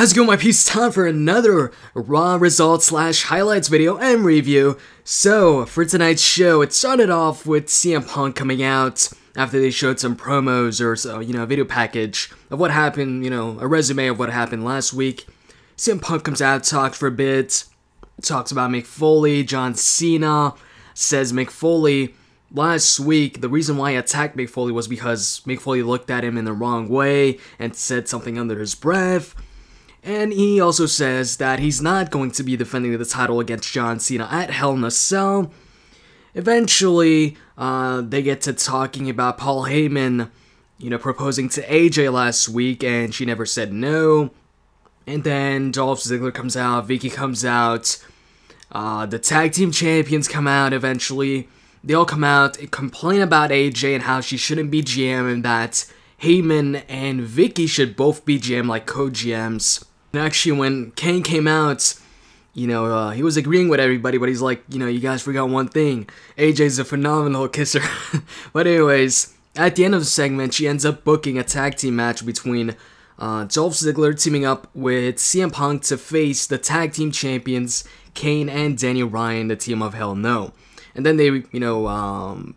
How's it going, my peeps? Time for another Raw results / highlights video and review. So, for tonight's show, it started off with CM Punk coming out after they showed some promos or, a video package of what happened, a resume of what happened last week. CM Punk comes out, talks for a bit, talks about Mick Foley, John Cena, says Mick Foley, last week, the reason why he attacked Mick Foley was because Mick Foley looked at him in the wrong way and said something under his breath. And he also says that he's not going to be defending the title against John Cena at Hell in a Cell. Eventually, they get to talking about Paul Heyman, proposing to AJ last week, and she never said no. And then Dolph Ziggler comes out, Vicky comes out, the tag team champions come out eventually. They all come out, complain about AJ and how she shouldn't be GM, and that Heyman and Vicky should both be GM like co-GMs. And actually, when Kane came out, he was agreeing with everybody, but he's like, you guys forgot one thing. AJ's a phenomenal kisser. But anyways, at the end of the segment, she ends up booking a tag team match between Dolph Ziggler teaming up with CM Punk to face the tag team champions, Kane and Daniel Bryan, the team of Hell No. And then they,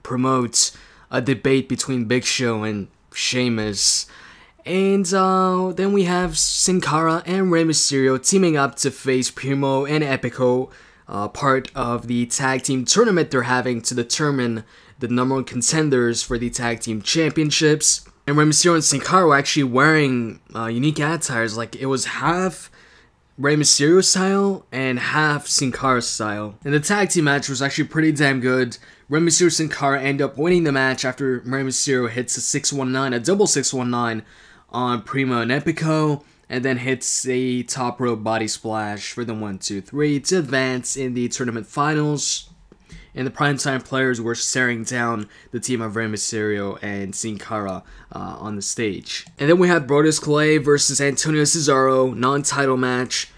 promote a debate between Big Show and Sheamus. And then we have Cara and Rey Mysterio teaming up to face Primo and Epico, part of the tag team tournament they're having to determine the number one contenders for the tag team championships. And Rey Mysterio and Sin Cara were actually wearing unique attires, like it was half Rey Mysterio style and half Sin Cara style. And the tag team match was actually pretty damn good. Rey Mysterio and Sin Cara end up winning the match after Rey Mysterio hits a 619, a double 619 on Primo and Epico, and then hits a top rope body splash for the 1-2-3 to advance in the tournament finals. And the primetime players were staring down the team of Rey Mysterio and Sin Cara on the stage. And then we had Brodus Clay versus Antonio Cesaro, non-title match.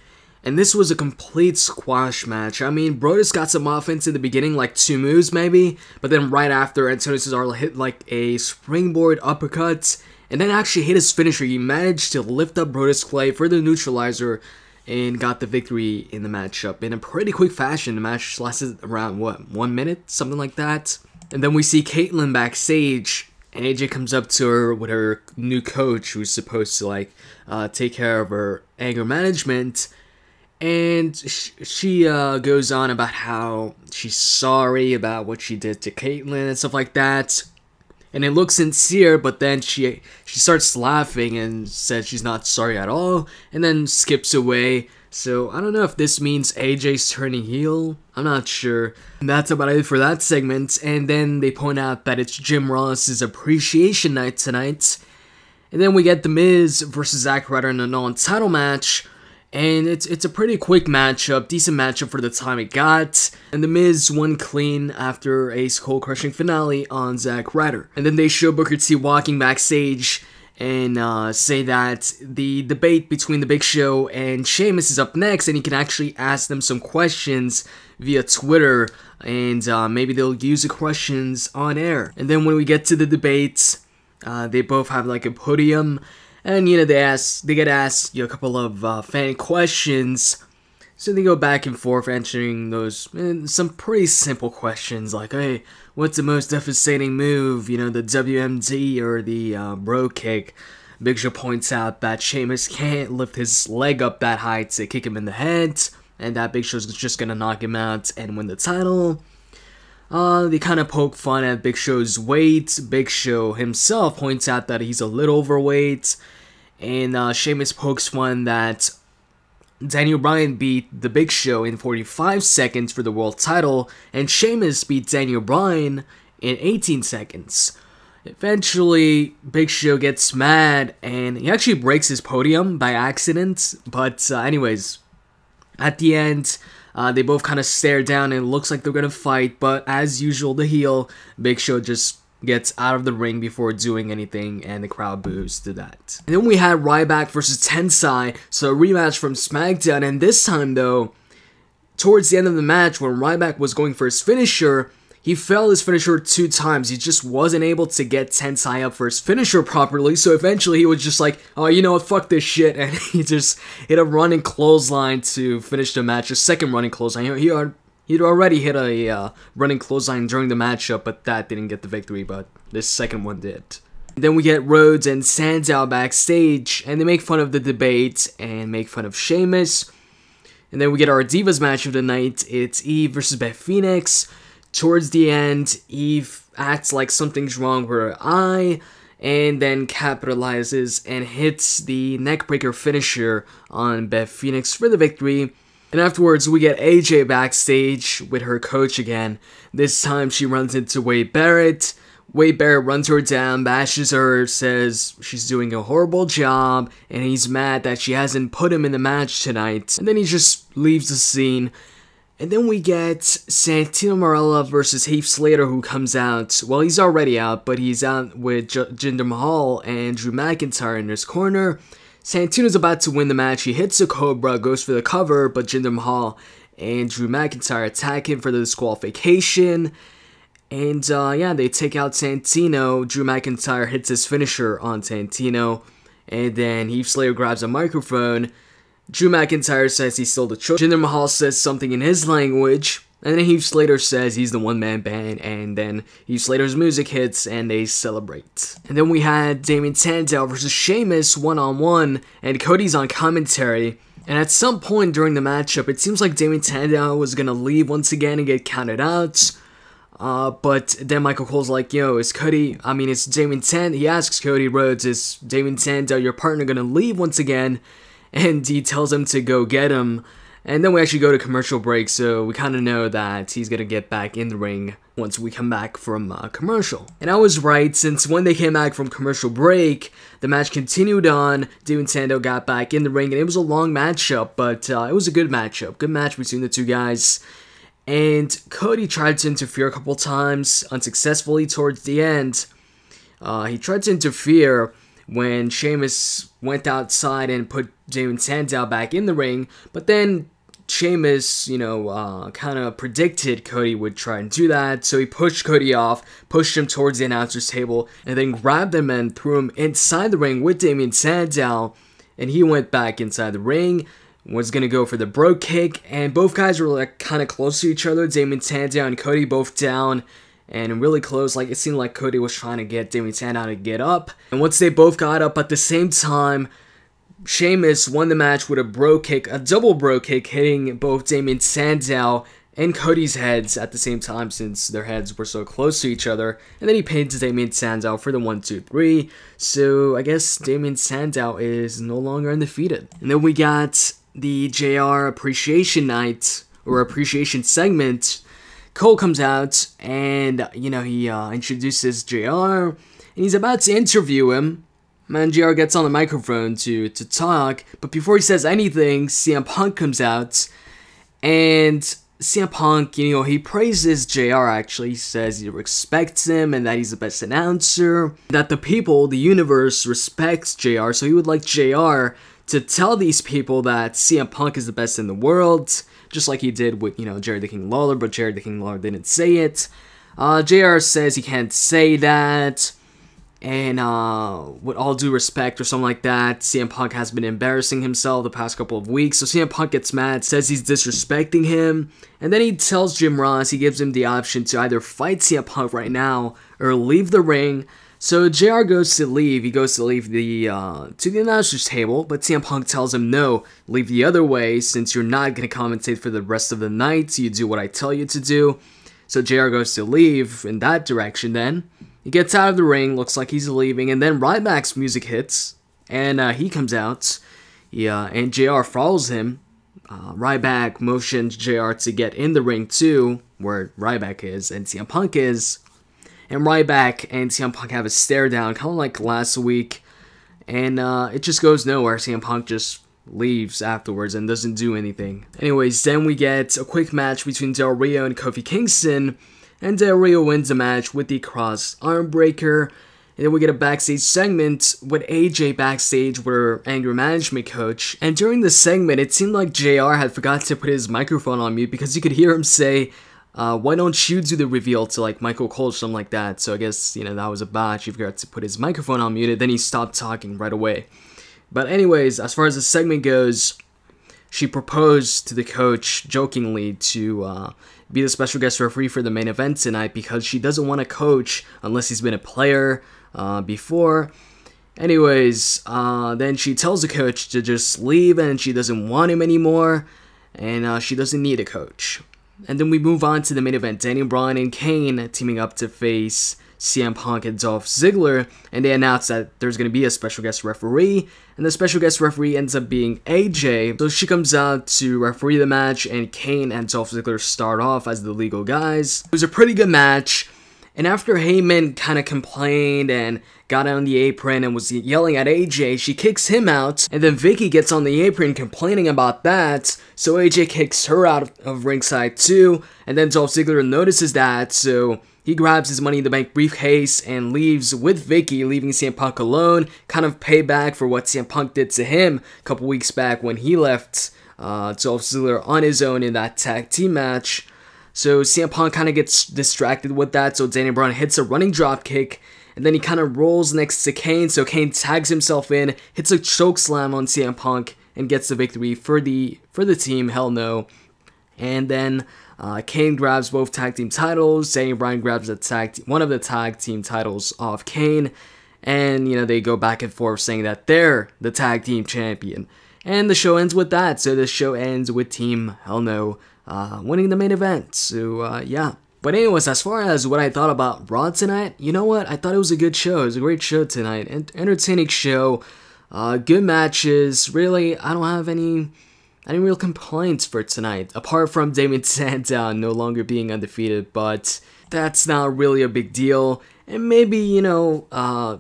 And this was a complete squash match. I mean, Brodus got some offense in the beginning, like 2 moves maybe, but then right after, Antonio Cesaro hit like a springboard uppercut, and then actually hit his finisher. He managed to lift up Brodus Clay for the Neutralizer and got the victory in the matchup in a pretty quick fashion. The match lasted around, 1 minute? Something like that. And then we see Caitlyn backstage, and AJ comes up to her with her new coach who's supposed to take care of her anger management. And she goes on about how she's sorry about what she did to Caitlyn and stuff like that. And it looks sincere, but then she starts laughing and says she's not sorry at all, and then skips away. So I don't know if this means AJ's turning heel. I'm not sure. And that's about it for that segment. And then they point out that it's Jim Ross's appreciation night tonight. And then we get The Miz versus Zack Ryder in a non-title match. And it's a pretty quick matchup, decent matchup for the time it got. And The Miz won clean after a skull-crushing finale on Zack Ryder. And then they show Booker T walking backstage and say that the debate between the Big Show and Sheamus is up next, and you can actually ask them some questions via Twitter, and maybe they'll use the questions on air. And then when we get to the debates, they both have like a podium. And, they get asked a couple of fan questions, so they go back and forth answering those, some pretty simple questions, like, hey, what's the most devastating move, the WMD or the brogue kick? Big Show points out that Sheamus can't lift his leg up that high to kick him in the head, and that Big Show's just gonna knock him out and win the title. They kind of poke fun at Big Show's weight. Big Show himself points out that he's a little overweight. And Sheamus pokes fun that Daniel Bryan beat the Big Show in 45 seconds for the world title, and Sheamus beat Daniel Bryan in 18 seconds. Eventually, Big Show gets mad, and he actually breaks his podium by accident. But anyways, at the end, they both kind of stare down, and it looks like they're going to fight. But as usual, the heel, Big Show just gets out of the ring before doing anything, and the crowd boos to that. And then we had Ryback versus Tensai, so a rematch from SmackDown, and this time though, towards the end of the match, when Ryback was going for his finisher, He failed his finisher 2 times. He just wasn't able to get Tensai up for his finisher properly, so eventually he was just like, oh, you know what, fuck this shit, and he just hit a running clothesline to finish the match, a second running clothesline. He'd already hit a running clothesline during the matchup, but that didn't get the victory, but this second one did. Then we get Rhodes and Sandow backstage, and they make fun of the debate and make fun of Sheamus. And then we get our Divas match of the night. It's Eve versus Beth Phoenix. Towards the end, Eve acts like something's wrong with her eye, and then capitalizes and hits the neckbreaker finisher on Beth Phoenix for the victory. And afterwards, we get AJ backstage with her coach again. This time, she runs into Wade Barrett. Wade Barrett runs her down, bashes her, says she's doing a horrible job, and he's mad that she hasn't put him in the match tonight. And then he just leaves the scene. And then we get Santino Marella versus Heath Slater, who comes out. Well, he's already out, but he's out with Jinder Mahal and Drew McIntyre in his corner. Santino's about to win the match. He hits a Cobra, goes for the cover, but Jinder Mahal and Drew McIntyre attack him for the disqualification. And yeah, they take out Santino. Drew McIntyre hits his finisher on Santino. And then Heath Slater grabs a microphone. Drew McIntyre says he stole the choke. Jinder Mahal says something in his language. And then Heath Slater says he's the one-man band. And then Heath Slater's music hits and they celebrate. And then we had Damien Sandow versus Sheamus one-on-one. And Cody's on commentary. And at some point during the matchup, it seems like Damien Sandow was going to leave once again and get counted out. But then Michael Cole's like, yo, it's Damien Sandow. He asks Cody Rhodes, is Damien Sandow, your partner, going to leave once again? And he tells him to go get him. And then we actually go to commercial break, so we kind of know that he's going to get back in the ring once we come back from commercial. And I was right, since when they came back from commercial break, the match continued on. Damien Sandow got back in the ring, and it was a long matchup, but it was a good matchup. Good match between the two guys. And Cody tried to interfere a couple times, unsuccessfully towards the end. He tried to interfere when Sheamus went outside and put Damien Sandow back in the ring, but then Sheamus, kind of predicted Cody would try and do that, so he pushed Cody off, pushed him towards the announcer's table, and then grabbed him and threw him inside the ring with Damien Sandow, and he went back inside the ring, was going to go for the brogue kick, and both guys were like kind of close to each other, Damien Sandow and Cody both down, and really close, like it seemed like Cody was trying to get Damien Sandow to get up. And once they both got up at the same time, Sheamus won the match with a brogue kick, a double brogue kick, hitting both Damien Sandow and Cody's heads at the same time since their heads were so close to each other. And then he pins Damien Sandow for the 1-2-3. So I guess Damien Sandow is no longer undefeated. And then we got the JR Appreciation Night, or Appreciation segment. Cole comes out, and, he introduces JR, and he's about to interview him. Man, JR gets on the microphone to talk, but before he says anything, CM Punk comes out, and CM Punk, he praises JR, actually. He says he respects him, and that he's the best announcer, that the people, the universe, respects JR, so he would like JR to tell these people that CM Punk is the best in the world, just like he did with, Jerry the King Lawler, but Jerry the King Lawler didn't say it. JR says he can't say that, and with all due respect or something like that, CM Punk has been embarrassing himself the past couple of weeks, so CM Punk gets mad, says he's disrespecting him, and then he tells Jim Ross he gives him the option to either fight CM Punk right now or leave the ring. So JR goes to leave. He goes to leave to the announcer's table, but CM Punk tells him, no, leave the other way, since you're not going to commentate for the rest of the night, so you do what I tell you to do. So JR goes to leave in that direction then. He gets out of the ring, looks like he's leaving, and then Ryback's music hits, and he comes out, and JR follows him. Ryback motions JR to get in the ring too, where Ryback is and CM Punk is. And Ryback and CM Punk have a stare down, kind of like last week. And it just goes nowhere. CM Punk just leaves afterwards and doesn't do anything. Anyways, then we get a quick match between Del Rio and Kofi Kingston. And Del Rio wins the match with the cross arm breaker. And then we get a backstage segment with AJ backstage with her anger management coach. And during the segment, it seemed like JR had forgot to put his microphone on mute because you could hear him say, why don't you do the reveal to like Michael Cole or something like that? So I guess, you know, that was a botch. He forgot to put his microphone on muted, then he stopped talking right away. But anyways, as far as the segment goes, she proposed to the coach jokingly to be the special guest referee for the main event tonight because she doesn't want to coach unless he's been a player before. Anyways, then she tells the coach to just leave and she doesn't want him anymore, and she doesn't need a coach. And then we move on to the main event, Daniel Bryan and Kane teaming up to face CM Punk and Dolph Ziggler, and they announce that there's going to be a special guest referee, and the special guest referee ends up being AJ. So she comes out to referee the match, and Kane and Dolph Ziggler start off as the legal guys. It was a pretty good match, and after Heyman kind of complained and got on the apron and was yelling at AJ, she kicks him out, and then Vicky gets on the apron complaining about that, so AJ kicks her out of ringside too, and then Dolph Ziggler notices that, so he grabs his Money in the Bank briefcase and leaves with Vicky, leaving CM Punk alone, kind of payback for what CM Punk did to him a couple weeks back when he left Dolph Ziggler on his own in that tag team match. So CM Punk kind of gets distracted with that, so Daniel Bryan hits a running drop kick, and then he kind of rolls next to Kane, so Kane tags himself in, hits a choke slam on CM Punk, and gets the victory for the team, hell no. And then Kane grabs both tag team titles, Daniel Bryan grabs one of the tag team titles off Kane, and, you know, they go back and forth saying that they're the tag team champion. And the show ends with that, so the show ends with Team Hell No winning the main event, so yeah. But anyways, as far as what I thought about Raw tonight, you know what? I thought it was a good show. It was a great show tonight. Entertaining show. Good matches. Really, I don't have any real complaints for tonight. Apart from Damien Sandow no longer being undefeated. But that's not really a big deal. And maybe, you know,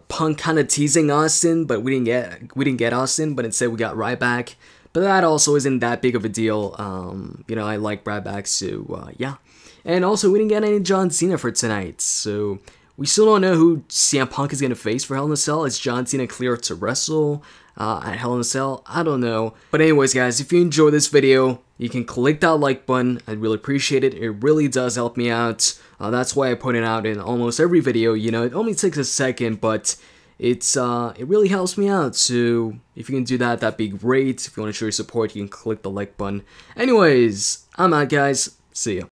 Punk kind of teasing Austin, but we didn't get Austin, but instead we got Ryback. But that also isn't that big of a deal. You know, I like Ryback, so yeah. And also, we didn't get any John Cena for tonight, so we still don't know who CM Punk is going to face for Hell in a Cell. Is John Cena clear to wrestle at Hell in a Cell? I don't know. But anyways, guys, if you enjoyed this video, you can click that like button. I'd really appreciate it. It really does help me out. That's why I put it out in almost every video. You know, it only takes a second, but it really helps me out. So if you can do that, that'd be great. If you want to show your support, you can click the like button. Anyways, I'm out, guys. See ya.